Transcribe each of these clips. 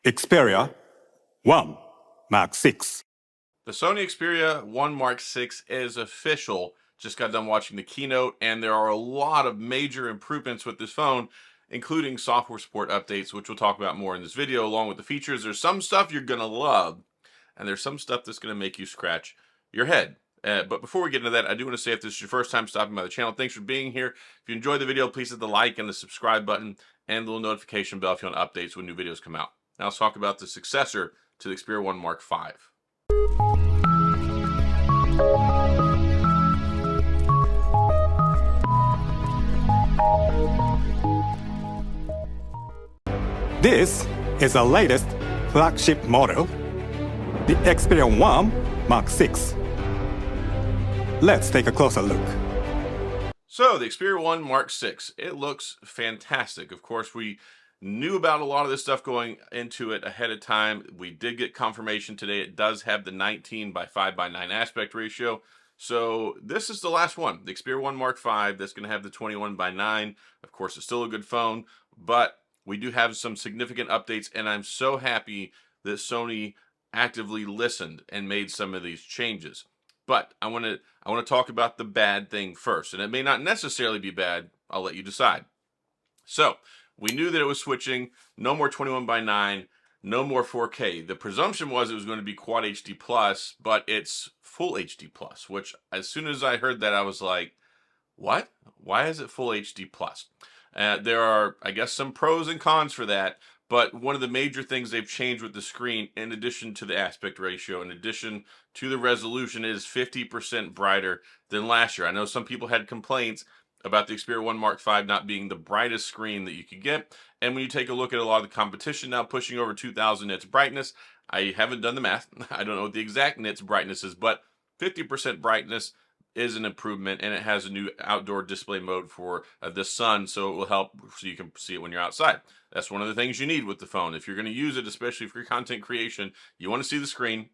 Xperia 1 Mark 6. The Sony Xperia 1 Mark 6 is official. Just got done watching the keynote, and there are a lot of major improvements with this phone, including software support updates, which we'll talk about more in this video, along with the features. There's some stuff you're going to love, and there's some stuff that's going to make you scratch your head. But before we get into that, I do want to say if this is your first time stopping by the channel, thanks for being here. If you enjoyed the video, please hit the like and the subscribe button and the little notification bell if you want updates when new videos come out. Now let's talk about the successor to the Xperia 1 Mark 5. This is the latest flagship model, the Xperia 1 Mark 6. Let's take a closer look. So the Xperia 1 Mark 6, it looks fantastic. Of course, we knew about a lot of this stuff going into it ahead of time. We did get confirmation today. It does have the 19 by 5 by 9 aspect ratio. So this is the last one, the Xperia 1 Mark 5, that's going to have the 21 by 9. Of course, it's still a good phone, but we do have some significant updates, and I'm so happy that Sony actively listened and made some of these changes. But I want to talk about the bad thing first, and it may not necessarily be bad. I'll let you decide. So we knew that it was switching. No more 21 by 9, no more 4K. The presumption was it was going to be Quad HD Plus, but it's Full HD Plus, which as soon as I heard that, I was like, what? Why is it Full HD Plus? There are, I guess, some pros and cons for that, but one of the major things they've changed with the screen, in addition to the aspect ratio, in addition to the resolution, is 50% brighter than last year. I know some people had complaints about the Xperia 1 Mark 5 not being the brightest screen that you could get, and when you take a look at a lot of the competition now pushing over 2,000 nits brightness, I haven't done the math, I don't know what the exact nits brightness is, but 50% brightness is an improvement, and it has a new outdoor display mode for the sun, so it will help so you can see it when you're outside. That's one of the things you need with the phone. If you're going to use it, especially for your content creation, you want to see the screen,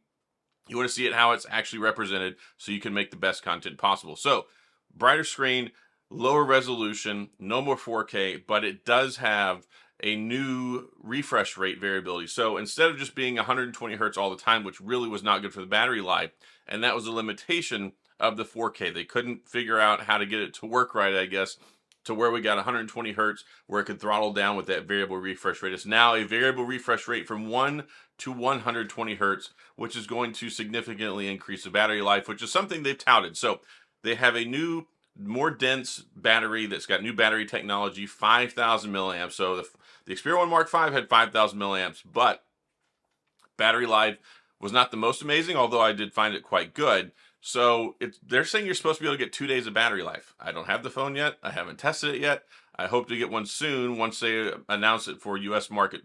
you want to see it how it's actually represented so you can make the best content possible. So brighter screen, lower resolution, no more 4K, but it does have a new refresh rate variability. So instead of just being 120 hertz all the time, which really was not good for the battery life, and that was a limitation of the 4K. They couldn't figure out how to get it to work right, I guess, to where we got 120 hertz where it could throttle down with that variable refresh rate. It's now a variable refresh rate from 1 to 120 hertz, which is going to significantly increase the battery life, which is something they've touted. So they have a new, more dense battery that's got new battery technology, 5,000 milliamps. So the Xperia 1 Mark 5 had 5,000 milliamps, but battery life was not the most amazing, although I did find it quite good. So they're saying you're supposed to be able to get 2 days of battery life. I don't have the phone yet. I haven't tested it yet. I hope to get one soon once they announce it for U.S. market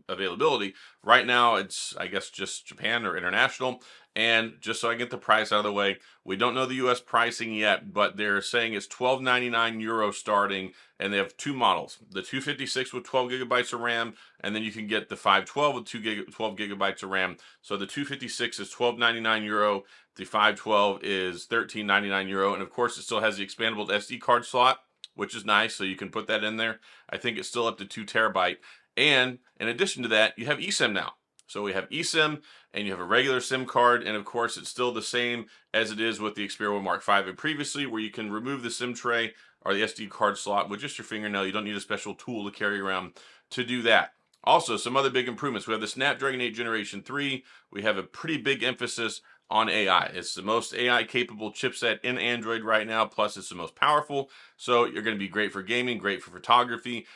availability. Right now, it's, I guess, just Japan or international. And just so I get the price out of the way, we don't know the U.S. pricing yet, but they're saying it's €12.99 starting, and they have two models. The 256 with 12 gigabytes of RAM, and then you can get the 512 with 12 gigabytes of RAM. So the 256 is €12.99. The 512 is €13.99, and of course it still has the expandable SD card slot, which is nice, so you can put that in there. I think it's still up to 2 terabyte. And in addition to that, you have eSIM now. So we have eSIM, and you have a regular SIM card, and of course it's still the same as it is with the Xperia 1 Mark 5 and previously, where you can remove the SIM tray or the SD card slot with just your fingernail. You don't need a special tool to carry around to do that. Also, some other big improvements. We have the Snapdragon 8 Generation 3. We have a pretty big emphasis on AI. It's the most AI capable chipset in Android right now, plus it's the most powerful. So you're going to be great for gaming, great for photography.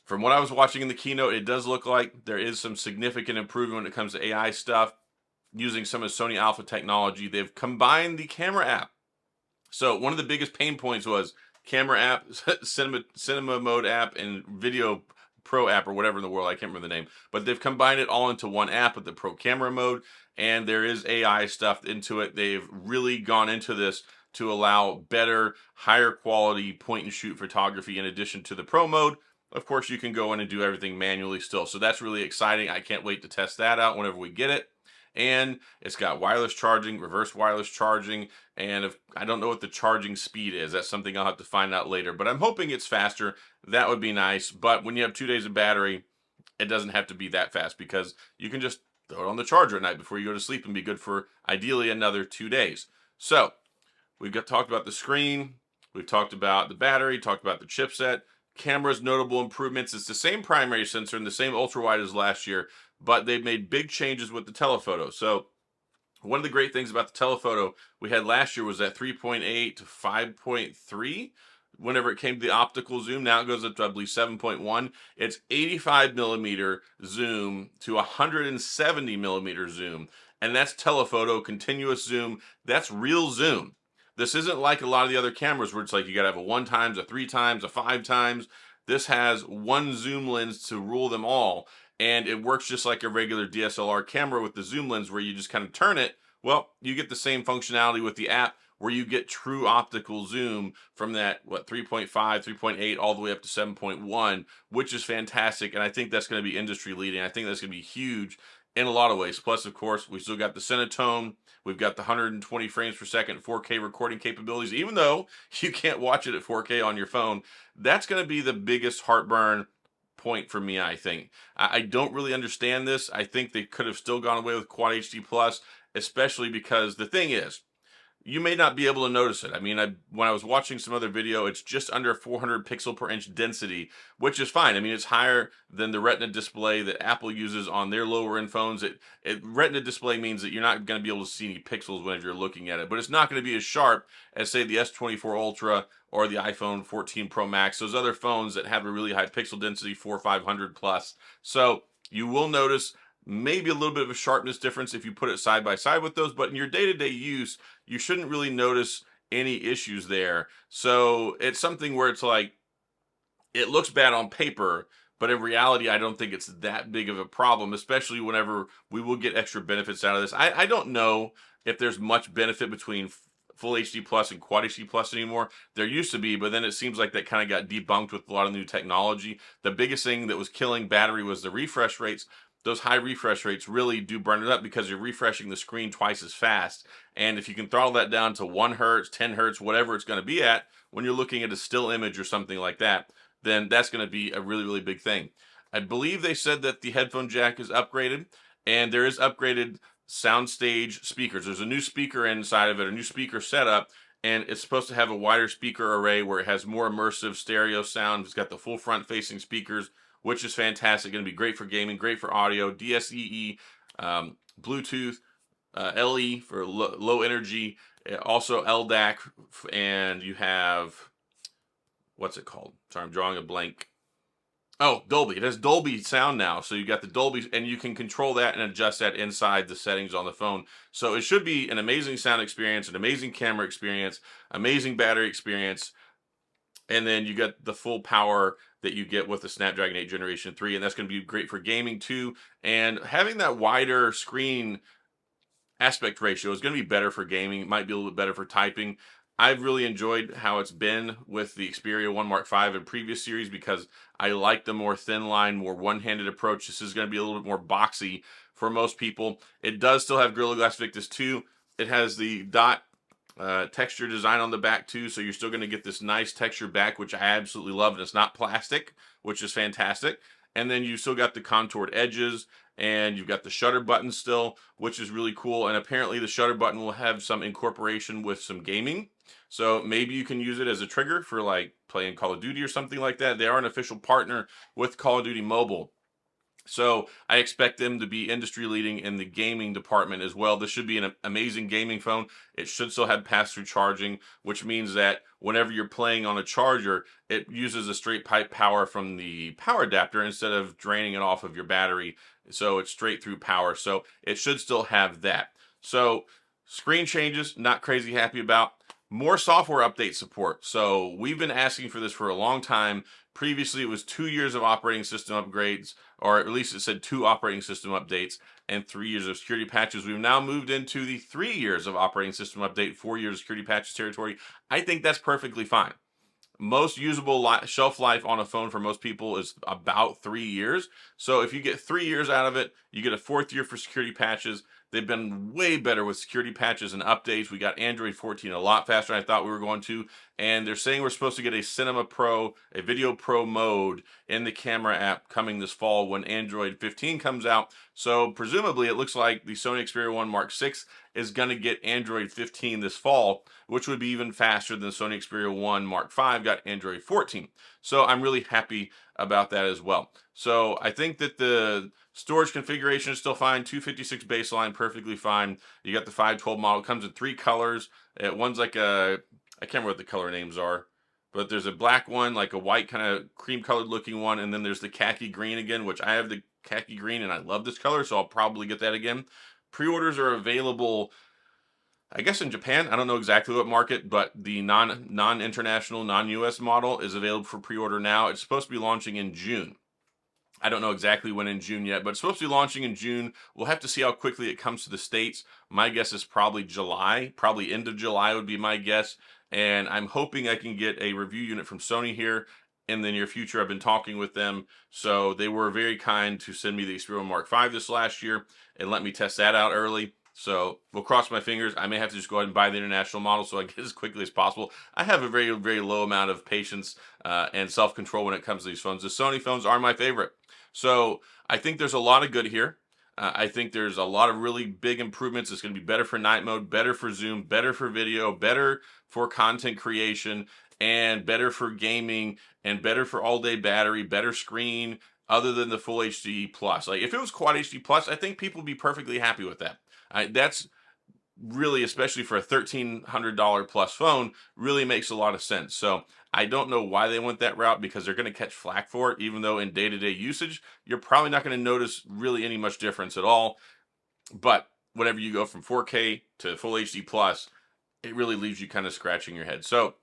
From what I was watching in the keynote, it does look like there is some significant improvement when it comes to AI stuff using some of Sony Alpha technology. They've combined the camera app. So one of the biggest pain points was camera app, cinema mode app, and video Pro app or whatever in the world. I can't remember the name, but they've combined it all into one app with the Pro camera mode, and there is AI stuff into it. They've really gone into this to allow better, higher quality point and shoot photography in addition to the Pro mode. Of course, you can go in and do everything manually still. So that's really exciting. I can't wait to test that out whenever we get it. And it's got wireless charging, reverse wireless charging, and I don't know what the charging speed is. That's something I'll have to find out later, but I'm hoping it's faster. That would be nice. But when you have 2 days of battery, it doesn't have to be that fast because you can just throw it on the charger at night before you go to sleep and be good for ideally another 2 days. So we've talked about the screen, we've talked about the battery, talked about the chipset, camera's notable improvements. It's the same primary sensor and the same ultra wide as last year, but they've made big changes with the telephoto. So one of the great things about the telephoto we had last year was that 3.8 to 5.3. Whenever it came to the optical zoom, now it goes up to, I believe, 7.1. It's 85 millimeter zoom to 170 millimeter zoom. And that's telephoto, continuous zoom. That's real zoom. This isn't like a lot of the other cameras where it's like you got to have a 1 times, a 3 times, a 5 times. This has one zoom lens to rule them all. And it works just like a regular DSLR camera with the zoom lens where you just kind of turn it. Well, you get the same functionality with the app where you get true optical zoom from that, 3.5, 3.8, all the way up to 7.1, which is fantastic. And I think that's going to be industry leading. I think that's going to be huge in a lot of ways. Plus, of course, we still got the Cinetone. We've got the 120 frames per second 4K recording capabilities. Even though you can't watch it at 4K on your phone, that's going to be the biggest heartburn point for me, I think. I don't really understand this. I think they could have still gone away with Quad HD Plus, especially because the thing is, you may not be able to notice it. I mean, when I was watching some other video, it's just under 400 pixel per inch density, which is fine. I mean, it's higher than the Retina display that Apple uses on their lower end phones. Retina display means that you're not going to be able to see any pixels whenever you're looking at it, but it's not going to be as sharp as, say, the S24 Ultra or the iPhone 14 Pro Max, those other phones that have a really high pixel density, 500 plus. So you will notice maybe a little bit of a sharpness difference if you put it side by side with those, but in your day-to-day use, you shouldn't really notice any issues there. So it's something where it's like, it looks bad on paper, but in reality, I don't think it's that big of a problem, especially whenever we will get extra benefits out of this. I don't know if there's much benefit between Full HD Plus and Quad HD Plus anymore. There used to be, but then it seems like that kind of got debunked with a lot of new technology. The biggest thing that was killing battery was the refresh rates. Those high refresh rates really do burn it up because you're refreshing the screen twice as fast. And if you can throttle that down to 1 hertz, 10 hertz, whatever it's going to be at, when you're looking at a still image or something like that, then that's going to be a really, really big thing. I believe they said that the headphone jack is upgraded, and there is upgraded soundstage speakers. There's a new speaker inside of it, a new speaker setup, and it's supposed to have a wider speaker array where it has more immersive stereo sound. It's got the full front-facing speakers, which is fantastic. Going to be great for gaming, great for audio, DSEE, Bluetooth, LE for low energy, also LDAC, and you have, what's it called? Sorry, I'm drawing a blank. Oh, Dolby. It has Dolby sound now. So you got the Dolby, and you can control that and adjust that inside the settings on the phone. So it should be an amazing sound experience, an amazing camera experience, amazing battery experience. And then you get the full power that you get with the Snapdragon 8 Generation 3, and that's going to be great for gaming too. And having that wider screen aspect ratio is going to be better for gaming. It might be a little bit better for typing. I've really enjoyed how it's been with the Xperia 1 Mark V in previous series because I like the more thin line, more one-handed approach. This is going to be a little bit more boxy for most people. It does still have Gorilla Glass Victus 2. It has the dot texture design on the back too, so you're still going to get this nice texture back, which I absolutely love, and it's not plastic, which is fantastic. And then you still got the contoured edges, and you've got the shutter button still, which is really cool. And apparently the shutter button will have some incorporation with some gaming, so maybe you can use it as a trigger for like playing Call of Duty or something like that. They are an official partner with Call of Duty Mobile, so I expect them to be industry leading in the gaming department as well. This should be an amazing gaming phone. It should still have pass-through charging, which means that whenever you're playing on a charger, it uses a straight pipe power from the power adapter instead of draining it off of your battery. So it's straight through power. So it should still have that. So screen changes, not crazy happy about. More software update support. So we've been asking for this for a long time. Previously, it was 2 years of operating system upgrades, or at least it said 2 operating system updates and 3 years of security patches. We've now moved into the 3 years of operating system update, 4 years of security patches territory. I think that's perfectly fine. Most usable shelf life on a phone for most people is about 3 years. So if you get 3 years out of it, you get a 4th year for security patches. They've been way better with security patches and updates. We got Android 14 a lot faster than I thought we were going to. And they're saying we're supposed to get a Cinema Pro, a Video Pro mode in the camera app coming this fall when Android 15 comes out. So presumably it looks like the Sony Xperia 1 Mark 6 is going to get Android 15 this fall, which would be even faster than the Sony Xperia 1 Mark 5 got Android 14. So I'm really happy about that as well. So I think that the storage configuration is still fine. 256 baseline, perfectly fine. You got the 512 model. It comes in 3 colors. One's like a, I can't remember what the color names are, but there's a black one, like a white kind of cream colored looking one. And then there's the khaki green again, which I have the khaki green and I love this color. So I'll probably get that again. Pre-orders are available, I guess, in Japan. I don't know exactly what market, but the non-international, non-US model is available for pre-order now. It's supposed to be launching in June. I don't know exactly when in June yet, but it's supposed to be launching in June. We'll have to see how quickly it comes to the States. My guess is probably July, probably end of July would be my guess. And I'm hoping I can get a review unit from Sony here in the near future. I've been talking with them, so they were very kind to send me the Xperia Mark 5 this last year and let me test that out early. So we'll cross my fingers. I may have to just go ahead and buy the international model so I get as quickly as possible. I have a very, very low amount of patience and self-control when it comes to these phones. The Sony phones are my favorite. So I think there's a lot of good here. I think there's a lot of really big improvements. It's going to be better for night mode, better for zoom, better for video, better for content creation, and better for gaming, and better for all-day battery, better screen, other than the Full HD Plus. Like, if it was Quad HD Plus, I think people would be perfectly happy with that. That's really, especially for a $1,300 plus phone, really makes a lot of sense. So I don't know why they went that route, because they're going to catch flack for it, even though in day-to-day usage, you're probably not going to notice really any much difference at all. But whenever you go from 4K to Full HD Plus, it really leaves you kind of scratching your head. So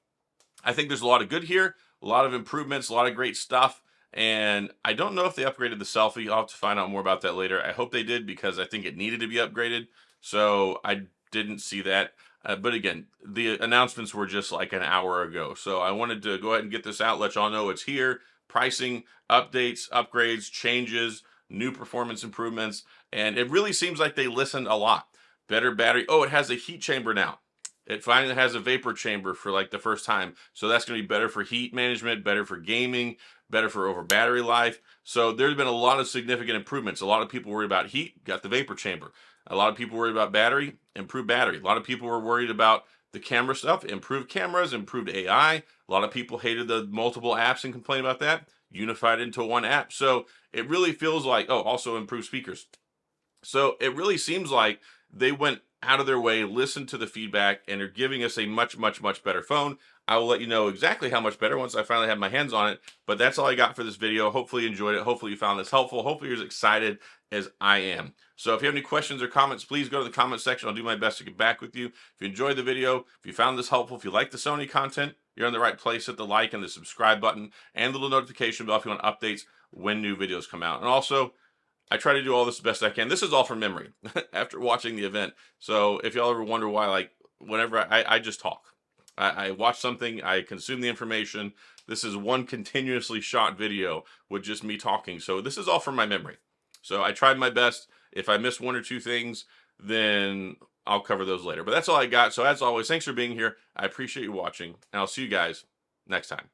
I think there's a lot of good here, a lot of improvements, a lot of great stuff. And I don't know if they upgraded the selfie. I'll have to find out more about that later. I hope they did, because I think it needed to be upgraded. So I didn't see that. But again, the announcements were just like an hour ago. So I wanted to go ahead and get this out, let y'all know it's here. Pricing, updates, upgrades, changes, new performance improvements. And it really seems like they listened a lot. Better battery. Oh, it has a heat chamber now. It finally has a vapor chamber for like the first time. So that's going to be better for heat management, better for gaming, better for over battery life. So there's been a lot of significant improvements. A lot of people worried about heat, got the vapor chamber. A lot of people worried about battery, improved battery. A lot of people were worried about the camera stuff, improved cameras, improved AI. A lot of people hated the multiple apps and complained about that. Unified into one app. So it really feels like, oh, also improved speakers. So it really seems like they went out of their way, listened to the feedback, and are giving us a much, much, much better phone. I will let you know exactly how much better once I finally have my hands on it. But that's all I got for this video. Hopefully you enjoyed it. Hopefully you found this helpful. Hopefully you're as excited as I am. So if you have any questions or comments, please go to the comment section. I'll do my best to get back with you. If you enjoyed the video, if you found this helpful, if you like the Sony content, you're in the right place. Hit the like and the subscribe button and the little notification bell if you want updates when new videos come out. And also, I try to do all this the best I can. This is all from memory after watching the event. So if y'all ever wonder why, like, whenever I just talk. I watch something, I consume the information. This is one continuously shot video with just me talking. So this is all from my memory. So I tried my best. If I miss one or two things, then I'll cover those later. But that's all I got. So as always, thanks for being here. I appreciate you watching, and I'll see you guys next time.